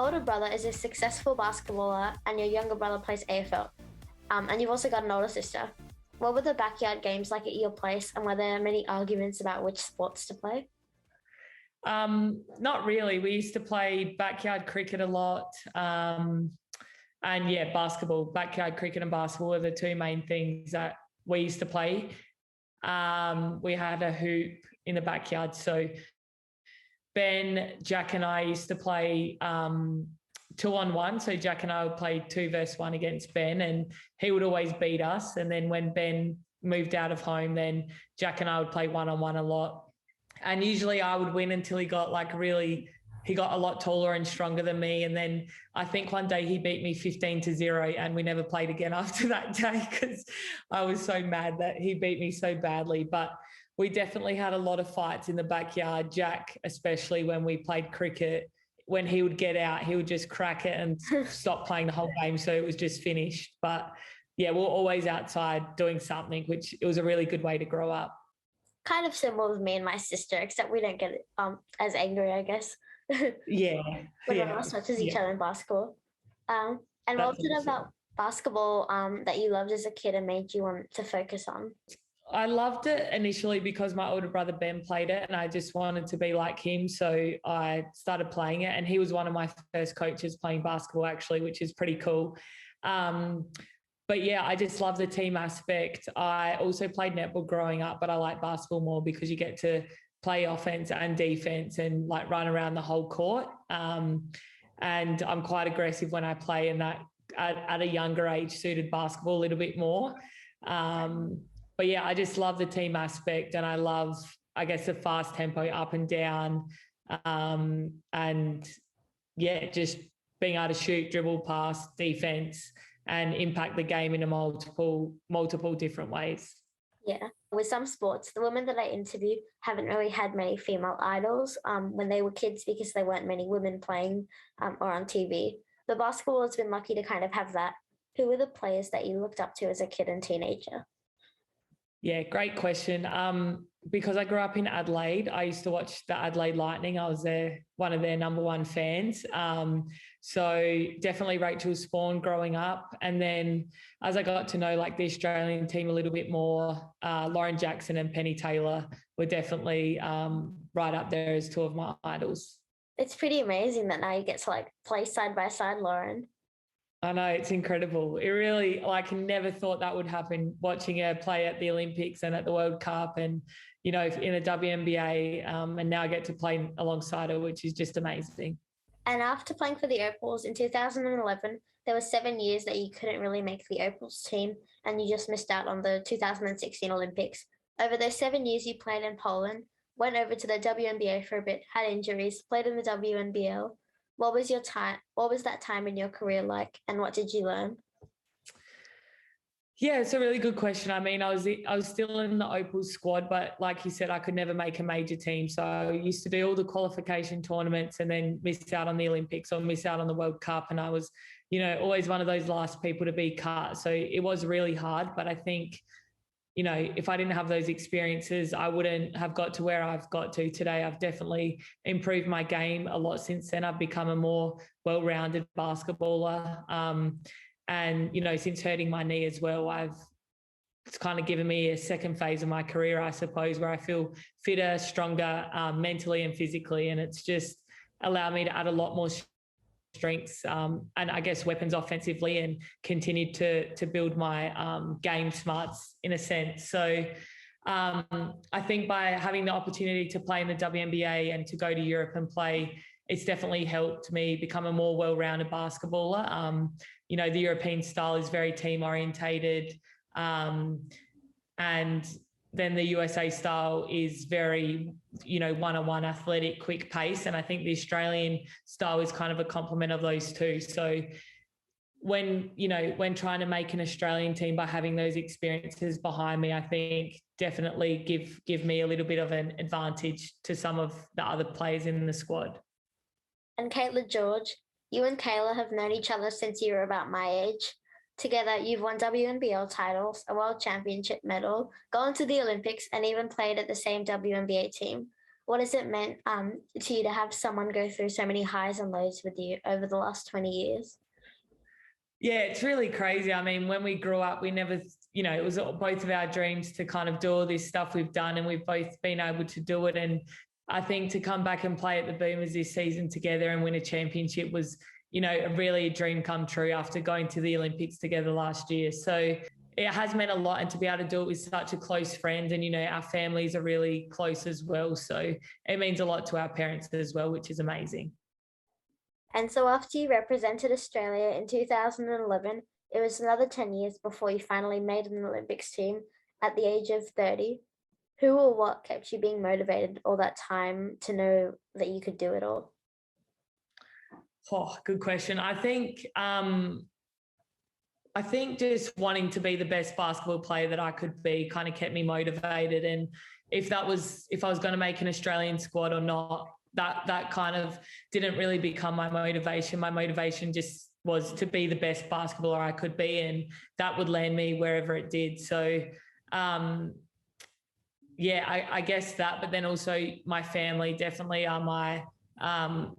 older brother is a successful basketballer and your younger brother plays AFL. And you've also got an older sister. What were the backyard games like at your place, and were there many arguments about which sports to play? Not really. We used to play backyard cricket a lot. And yeah, basketball, backyard cricket and basketball are the two main things that we used to play. We had a hoop in the backyard. So Ben, Jack and I used to play 2-on-1. So Jack and I would play 2 versus 1 against Ben, and he would always beat us. And then when Ben moved out of home, then Jack and I would play 1-on-1 a lot. And usually I would win until he got a lot taller and stronger than me. And then I think one day he beat me 15-0, and we never played again after that day because I was so mad that he beat me so badly. But we definitely had a lot of fights in the backyard. Jack, especially when we played cricket, when he would get out, he would just crack it and stop playing the whole game. So it was just finished. But yeah, we're always outside doing something, which it was a really good way to grow up. Kind of similar with me and my sister, except we don't get as angry, I guess. Yeah. When we're as much as each other in basketball. And what was it about basketball that you loved as a kid and made you want to focus on? I loved it initially because my older brother Ben played it, and I just wanted to be like him. So I started playing it, and he was one of my first coaches playing basketball, actually, which is pretty cool. But yeah, I just love the team aspect. I also played netball growing up, but I like basketball more because you get to play offense and defense and like run around the whole court. And I'm quite aggressive when I play, and that at a younger age suited basketball a little bit more. But yeah, I just love the team aspect, and I love, I guess, the fast tempo up and down. And yeah, just being able to shoot, dribble, pass, defense, and impact the game in a multiple different ways. Yeah. With some sports, the women that I interview haven't really had many female idols when they were kids because there weren't many women playing or on TV. But basketball has been lucky to kind of have that. Who were the players that you looked up to as a kid and teenager? Yeah, great question. Because I grew up in Adelaide, I used to watch the Adelaide Lightning. I was one of their number one fans. So definitely Rachel Spawn growing up. And then as I got to know like the Australian team a little bit more, Lauren Jackson and Penny Taylor were definitely right up there as two of my idols. It's pretty amazing that now you get to like play side by side, Lauren. I know, it's incredible. It really, like, I never thought that would happen, watching her play at the Olympics and at the World Cup and, you know, in a WNBA, and now I get to play alongside her, which is just amazing. And after playing for the Opals in 2011, there were 7 years that you couldn't really make the Opals team and you just missed out on the 2016 Olympics. Over those 7 years you played in Poland, went over to the WNBA for a bit, had injuries, played in the WNBL. What was that time in your career like, and what did you learn? Yeah, it's a really good question. I mean, I was still in the Opals squad, but like you said, I could never make a major team. So I used to do all the qualification tournaments and then miss out on the Olympics or miss out on the World Cup. And I was, you know, always one of those last people to be cut. So it was really hard. But I think, you know, if I didn't have those experiences, I wouldn't have got to where I've got to today. I've definitely improved my game a lot since then. I've become a more well-rounded basketballer. And, you know, since hurting my knee as well, it's kind of given me a second phase of my career, I suppose, where I feel fitter, stronger, mentally and physically. And it's just allowed me to add a lot more strengths and I guess weapons offensively, and continued to build my game smarts in a sense. So I think by having the opportunity to play in the WNBA and to go to Europe and play, it's definitely helped me become a more well-rounded basketballer. You know, the European style is very team orientated, and then the USA style is very, you know, one-on-one athletic, quick pace. And I think the Australian style is kind of a complement of those two. So when trying to make an Australian team, by having those experiences behind me, I think definitely give me a little bit of an advantage to some of the other players in the squad. And Caitlin George, you and Kayla have known each other since you were about my age. Together, you've won WNBL titles, a World Championship medal, gone to the Olympics, and even played at the same WNBA team. What has it meant to you to have someone go through so many highs and lows with you over the last 20 years? Yeah, it's really crazy. I mean, when we grew up, we never, it was both of our dreams to kind of do all this stuff we've done, and we've both been able to do it. And I think to come back and play at the Boomers this season together and win a championship was, really a dream come true after going to the Olympics together last year. So it has meant a lot, and to be able to do it with such a close friend, and, our families are really close as well. So it means a lot to our parents as well, which is amazing. And so after you represented Australia in 2011, it was another 10 years before you finally made an Olympics team at the age of 30. Who or what kept you being motivated all that time to know that you could do it all? Oh, good question. I think just wanting to be the best basketball player that I could be kind of kept me motivated. And if I was going to make an Australian squad or not, that kind of didn't really become my motivation. My motivation just was to be the best basketballer I could be, and that would land me wherever it did. So, I guess that, but then also my family definitely are my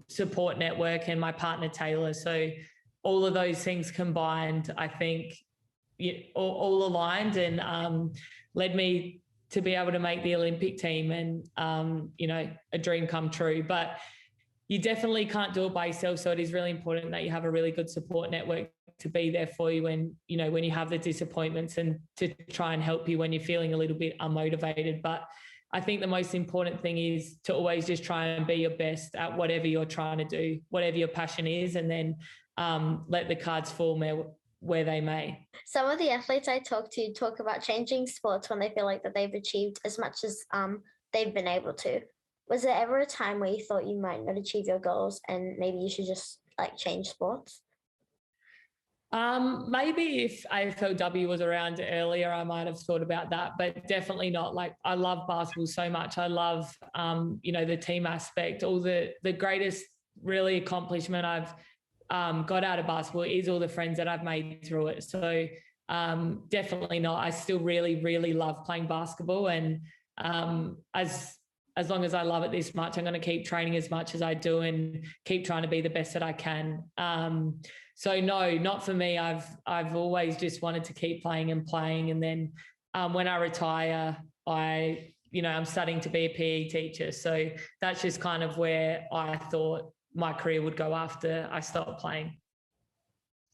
support network, and my partner Taylor. So all of those things combined, I think, all aligned and led me to be able to make the Olympic team, and, a dream come true. But you definitely can't do it by yourself. So it is really important that you have a really good support network to be there for you when you have the disappointments, and to try and help you when you're feeling a little bit unmotivated. But I think the most important thing is to always just try and be your best at whatever you're trying to do, whatever your passion is, and then let the cards fall where they may. Some of the athletes I talk to talk about changing sports when they feel like that they've achieved as much as they've been able to. Was there ever a time where you thought you might not achieve your goals and maybe you should just change sports? Maybe if AFLW was around earlier, I might have thought about that, but definitely not. Like, I love basketball so much. I love, the team aspect. All the greatest really accomplishment I've got out of basketball is all the friends that I've made through it. So definitely not. I still really, really love playing basketball, and as long as I love it this much, I'm going to keep training as much as I do and keep trying to be the best that I can. So no, not for me. I've always just wanted to keep playing and playing. And then when I retire, I'm studying to be a PE teacher. So that's just kind of where I thought my career would go after I stopped playing.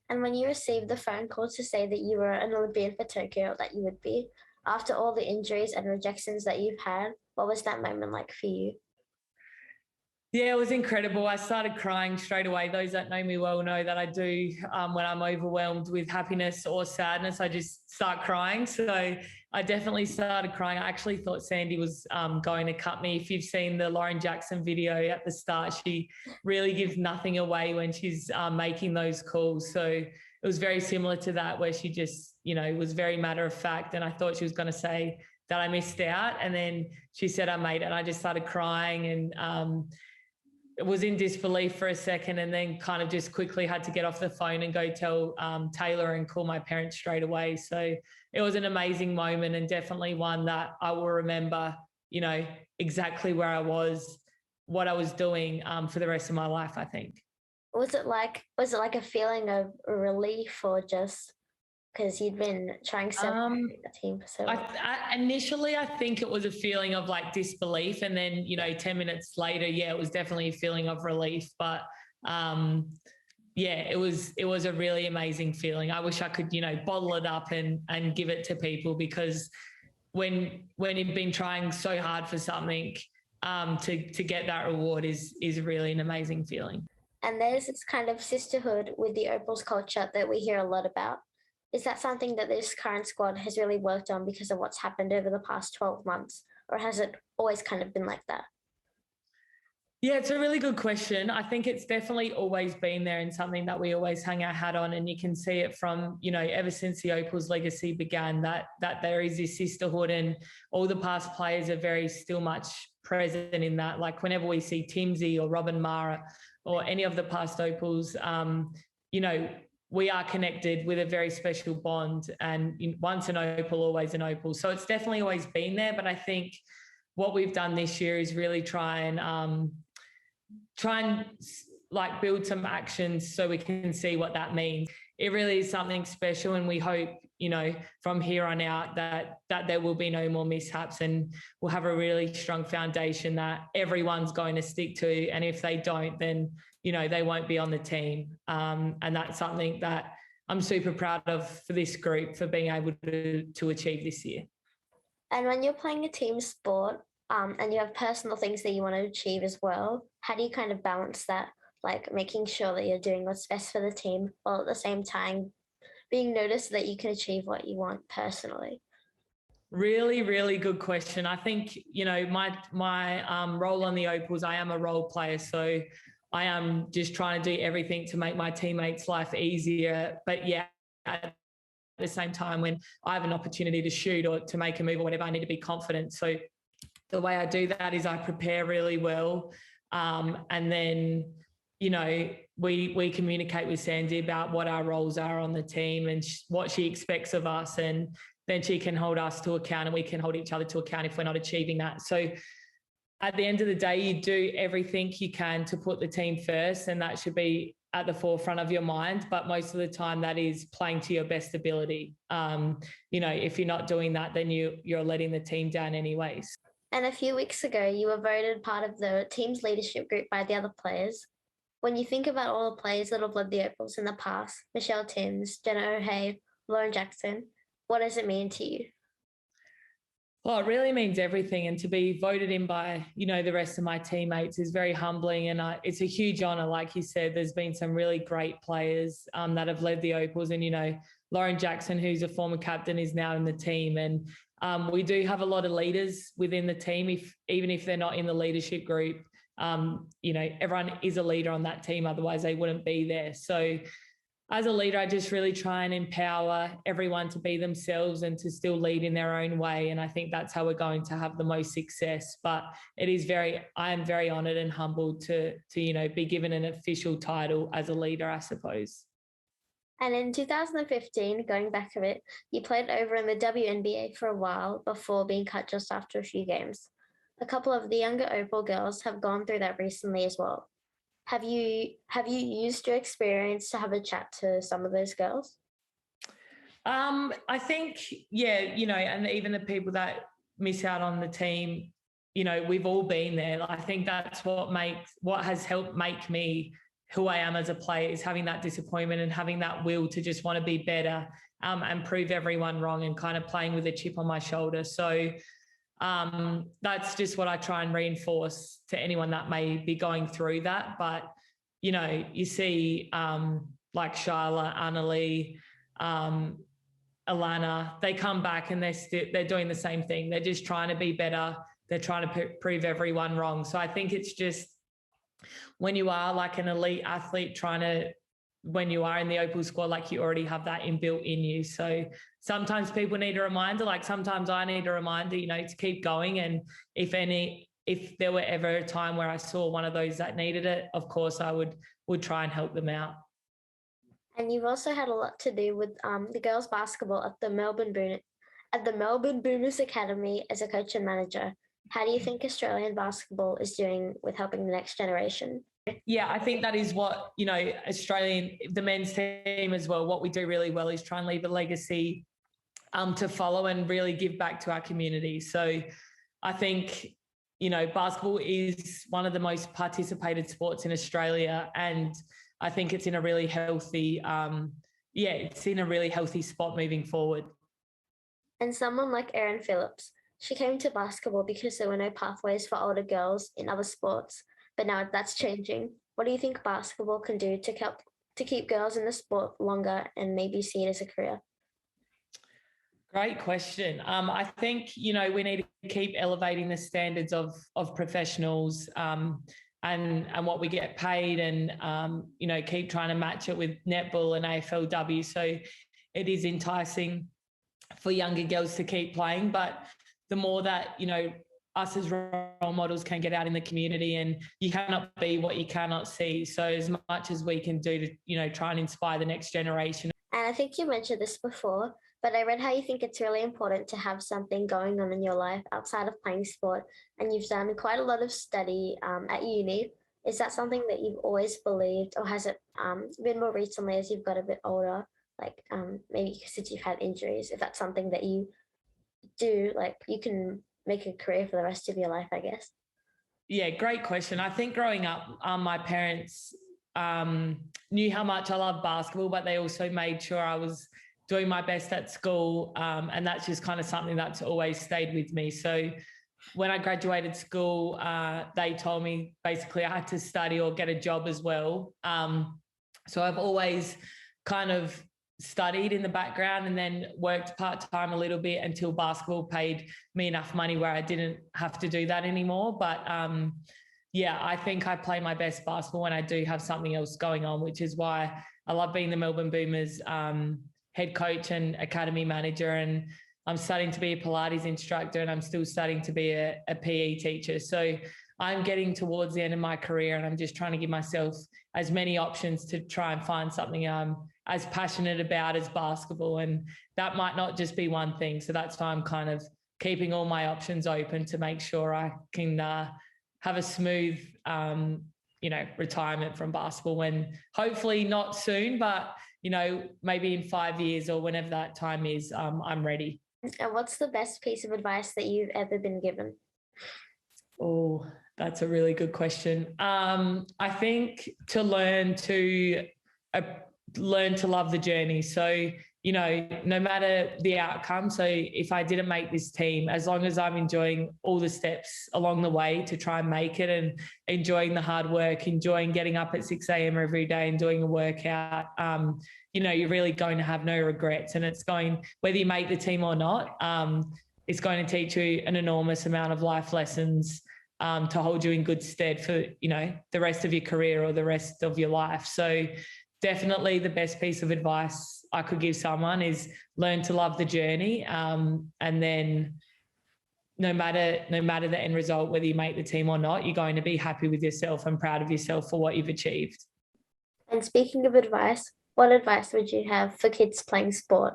And when you received the phone call to say that you were an Olympian for Tokyo, that you would be, after all the injuries and rejections that you've had, what was that moment like for you? Yeah, it was incredible. I started crying straight away. Those that know me well know that I do, when I'm overwhelmed with happiness or sadness, I just start crying. So I definitely started crying. I actually thought Sandy was going to cut me. If you've seen the Lauren Jackson video at the start, she really gives nothing away when she's making those calls. So it was very similar to that, where she just, was very matter of fact. And I thought she was going to say that I missed out. And then she said I made it. And I just started crying, and was in disbelief for a second, and then kind of just quickly had to get off the phone and go tell Taylor and call my parents straight away. So it was an amazing moment, and definitely one that I will remember, exactly where I was, what I was doing for the rest of my life, I think. Was it like a feeling of relief, or just because you'd been trying so hard to make the team for so long? Initially, I think it was a feeling of disbelief, and then 10 minutes later, it was definitely a feeling of relief. But it was a really amazing feeling. I wish I could bottle it up and give it to people, because when you've been trying so hard for something, to get that reward is really an amazing feeling. And there's this kind of sisterhood with the Opals culture that we hear a lot about. Is that something that this current squad has really worked on because of what's happened over the past 12 months? Or has it always kind of been like that? Yeah, it's a really good question. I think it's definitely always been there, and something that we always hang our hat on. And you can see it from, ever since the Opals legacy began, that there is this sisterhood, and all the past players are very still much present in that. Like, whenever we see Timsy or Robin Mara or any of the past Opals, we are connected with a very special bond, and once an Opal, always an Opal. So it's definitely always been there. But I think what we've done this year is really try and like build some actions so we can see what that means. It really is something special, and we hope, from here on out that there will be no more mishaps, and we'll have a really strong foundation that everyone's going to stick to. And if they don't, then, they won't be on the team. And that's something that I'm super proud of for this group for being able to achieve this year. And when you're playing a team sport, and you have personal things that you want to achieve as well, how do you kind of balance that? Like making sure that you're doing what's best for the team while at the same time being noticed that you can achieve what you want personally? Really, really good question. I think, my role on the Opals, I am a role player. So I am just trying to do everything to make my teammates' life easier. But yeah, at the same time, when I have an opportunity to shoot or to make a move or whatever, I need to be confident. So the way I do that is I prepare really well. And then, we communicate with Sandy about what our roles are on the team and what she expects of us. And then she can hold us to account, and we can hold each other to account if we're not achieving that. So at the end of the day, you do everything you can to put the team first, and that should be at the forefront of your mind. But most of the time that is playing to your best ability. If you're not doing that, then you're letting the team down anyways. And a few weeks ago, you were voted part of the team's leadership group by the other players. When you think about all the players that have led the Opals in the past, Michelle Timms, Jenna O'Hay, Lauren Jackson, what does it mean to you? Well, it really means everything. And to be voted in by, the rest of my teammates is very humbling. And it's a huge honour. Like you said, there's been some really great players that have led the Opals. And, Lauren Jackson, who's a former captain, is now in the team. And we do have a lot of leaders within the team, even if they're not in the leadership group. Everyone is a leader on that team, otherwise they wouldn't be there. So as a leader, I just really try and empower everyone to be themselves and to still lead in their own way. And I think that's how we're going to have the most success. But I am very honoured and humbled to be given an official title as a leader, I suppose. And in 2015, going back a bit, you played over in the WNBA for a while before being cut just after a few games. A couple of the younger Opal girls have gone through that recently as well. Have you used your experience to have a chat to some of those girls? I think, yeah, and even the people that miss out on the team, we've all been there. I think that's what has helped make me who I am as a player, is having that disappointment and having that will to just want to be better and prove everyone wrong, and kind of playing with a chip on my shoulder. So that's just what I try and reinforce to anyone that may be going through that. But, you see like Charlotte, Annalie, Alana, they come back and they're doing the same thing. They're just trying to be better. They're trying to prove everyone wrong. So I think it's just when you are like an elite athlete when you are in the Opal squad, like you already have that inbuilt in you. So sometimes people need a reminder, like sometimes I need a reminder, to keep going. And if there were ever a time where I saw one of those that needed it, of course I would try and help them out. And you've also had a lot to do with the girls' basketball at the Melbourne Boomers Academy as a coach and manager. How do you think Australian basketball is doing with helping the next generation? Yeah, I think that is what, the men's team as well, what we do really well is try and leave a legacy to follow and really give back to our community. So I think, basketball is one of the most participated sports in Australia, and I think it's in a really healthy, it's in a really healthy spot moving forward. And someone like Erin Phillips, she came to basketball because there were no pathways for older girls in other sports, but now that's changing. What do you think basketball can do to keep girls in the sport longer and maybe see it as a career? Great question. I think, we need to keep elevating the standards of professionals and what we get paid, and, keep trying to match it with netball and AFLW. So it is enticing for younger girls to keep playing. But the more that, us as role models can get out in the community, and you cannot be what you cannot see. So as much as we can do to, try and inspire the next generation. And I think you mentioned this before, but I read how you think it's really important to have something going on in your life outside of playing sport, and you've done quite a lot of study at uni. Is that something that you've always believed, or has it been more recently as you've got a bit older? Like maybe since you've had injuries, if that's something that you do, like you can make a career for the rest of your life, I guess. Yeah, great question. I think growing up, my parents knew how much I loved basketball, but they also made sure I was doing my best at school. And that's just kind of something that's always stayed with me. So when I graduated school, they told me basically I had to study or get a job as well. So I've always kind of studied in the background and then worked part-time a little bit until basketball paid me enough money where I didn't have to do that anymore. But yeah, I think I play my best basketball when I do have something else going on, which is why I love being the Melbourne Boomers head coach and academy manager. And I'm studying to be a Pilates instructor, and I'm still studying to be a PE teacher. So I'm getting towards the end of my career, and I'm just trying to give myself as many options to try and find something I'm as passionate about as basketball. And that might not just be one thing. So that's why I'm kind of keeping all my options open to make sure I can have a smooth, retirement from basketball, when hopefully not soon, but, maybe in 5 years or whenever that time is, I'm ready. And what's the best piece of advice that you've ever been given? Oh, that's a really good question. I think to learn to love the journey. So, no matter the outcome. So if I didn't make this team, as long as I'm enjoying all the steps along the way to try and make it, and enjoying the hard work, enjoying getting up at 6 a.m. every day and doing a workout, you're really going to have no regrets. And it's going, whether you make the team or not, it's going to teach you an enormous amount of life lessons to hold you in good stead for, the rest of your career or the rest of your life. So definitely the best piece of advice I could give someone is learn to love the journey. And then no matter the end result, whether you make the team or not, you're going to be happy with yourself and proud of yourself for what you've achieved. And speaking of advice, what advice would you have for kids playing sport?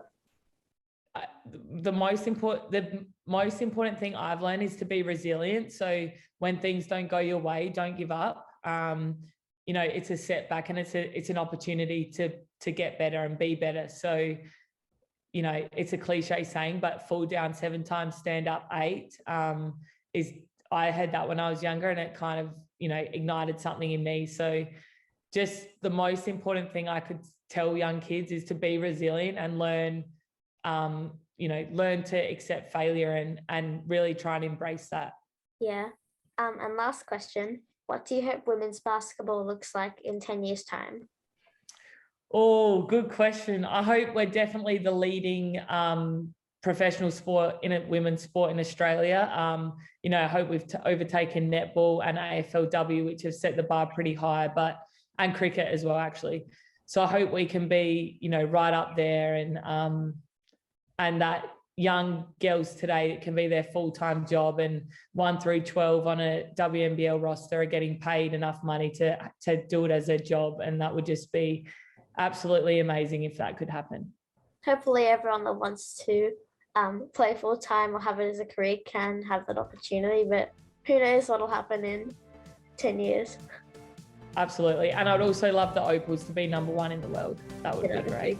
The most important thing I've learned is to be resilient. So when things don't go your way, don't give up. It's a setback, and it's an opportunity to get better and be better. So, it's a cliche saying, but fall down 7 times, stand up 8. I had that when I was younger, and it kind of, ignited something in me. So just the most important thing I could tell young kids is to be resilient and learn to accept failure and really try and embrace that. Yeah. And last question, what do you hope women's basketball looks like in 10 years' time? Oh, good question. I hope we're definitely the leading professional sport women's sport in Australia. I hope we've overtaken netball and AFLW, which have set the bar pretty high, and cricket as well, actually. So I hope we can be, right up there, and that young girls today, it can be their full-time job, and 1 through 12 on a WNBL roster are getting paid enough money to do it as a job. And that would just be absolutely amazing if that could happen. Hopefully everyone that wants to play full-time or have it as a career can have that opportunity, but who knows what will happen in 10 years. Absolutely. And I'd also love the Opals to be number 1 in the world. That would be great.